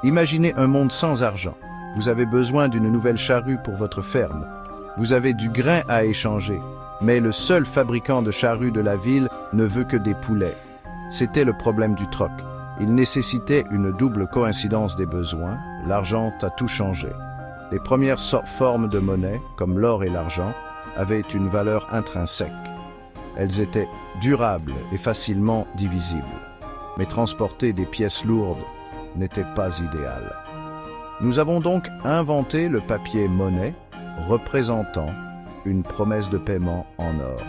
Imaginez un monde sans argent. Vous avez besoin d'une nouvelle charrue pour votre ferme. Vous avez du grain à échanger, mais le seul fabricant de charrues de la ville ne veut que des poulets. C'était le problème du troc. Il nécessitait une double coïncidence des besoins. L'argent a tout changé. Les premières formes de monnaie, comme l'or et l'argent, avaient une valeur intrinsèque. Elles étaient durables et facilement divisibles. Mais transporter des pièces lourdes n'était pas idéal. Nous avons donc inventé le papier monnaie représentant une promesse de paiement en or.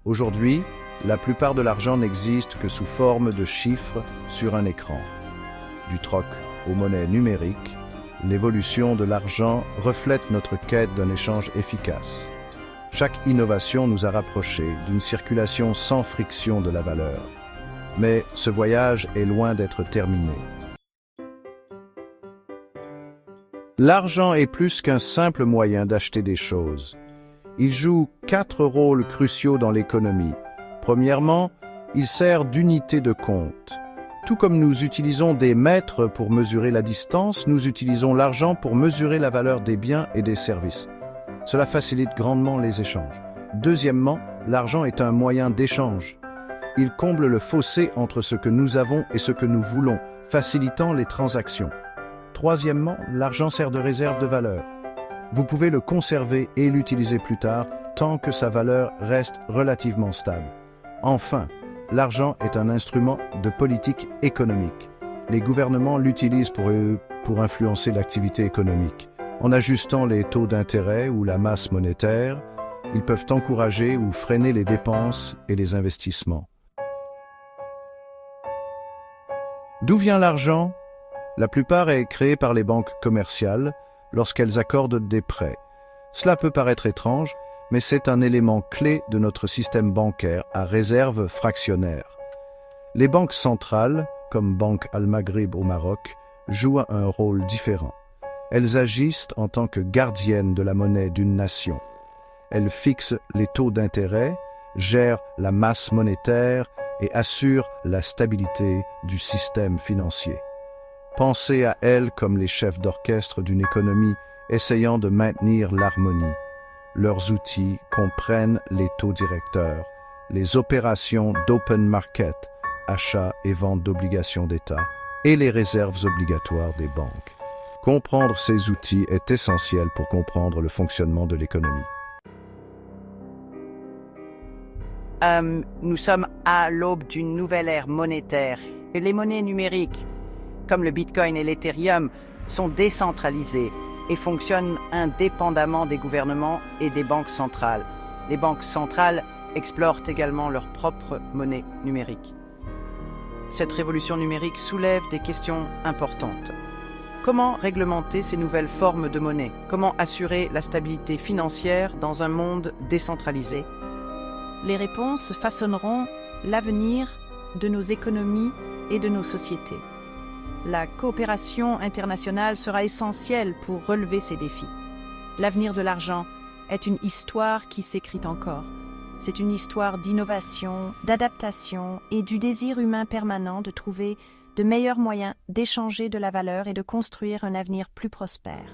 Aujourd'hui, la plupart de l'argent n'existe que sous forme de chiffres sur un écran. Du troc aux monnaies numériques, l'évolution de l'argent reflète notre quête d'un échange efficace. Chaque innovation nous a rapprochés d'une circulation sans friction de la valeur. Mais ce voyage est loin d'être terminé. L'argent est plus qu'un simple moyen d'acheter des choses. Il joue 4 rôles cruciaux dans l'économie. Premièrement, il sert d'unité de compte. Tout comme nous utilisons des mètres pour mesurer la distance, nous utilisons l'argent pour mesurer la valeur des biens et des services. Cela facilite grandement les échanges. Deuxièmement, l'argent est un moyen d'échange. Il comble le fossé entre ce que nous avons et ce que nous voulons, facilitant les transactions. Troisièmement, l'argent sert de réserve de valeur. Vous pouvez le conserver et l'utiliser plus tard, tant que sa valeur reste relativement stable. Enfin, l'argent est un instrument de politique économique. Les gouvernements l'utilisent pour influencer l'activité économique. En ajustant les taux d'intérêt ou la masse monétaire, ils peuvent encourager ou freiner les dépenses et les investissements. D'où vient l'argent? La plupart est créée par les banques commerciales lorsqu'elles accordent des prêts. Cela peut paraître étrange, mais c'est un élément clé de notre système bancaire à réserve fractionnaire. Les banques centrales, comme Banque Al-Maghrib au Maroc, jouent un rôle différent. Elles agissent en tant que gardiennes de la monnaie d'une nation. Elles fixent les taux d'intérêt, gèrent la masse monétaire et assurent la stabilité du système financier. Pensez à elles comme les chefs d'orchestre d'une économie essayant de maintenir l'harmonie. Leurs outils comprennent les taux directeurs, les opérations d'open market, achat et vente d'obligations d'État, et les réserves obligatoires des banques. Comprendre ces outils est essentiel pour comprendre le fonctionnement de l'économie. Nous sommes à l'aube d'une nouvelle ère monétaire. Et les monnaies numériques, comme le Bitcoin et l'Ethereum, sont décentralisées et fonctionnent indépendamment des gouvernements et des banques centrales. Les banques centrales explorent également leur propre monnaie numérique. Cette révolution numérique soulève des questions importantes. Comment réglementer ces nouvelles formes de monnaie? Comment assurer la stabilité financière dans un monde décentralisé? Les réponses façonneront l'avenir de nos économies et de nos sociétés. La coopération internationale sera essentielle pour relever ces défis. L'avenir de l'argent est une histoire qui s'écrit encore. C'est une histoire d'innovation, d'adaptation et du désir humain permanent de trouver de meilleurs moyens d'échanger de la valeur et de construire un avenir plus prospère.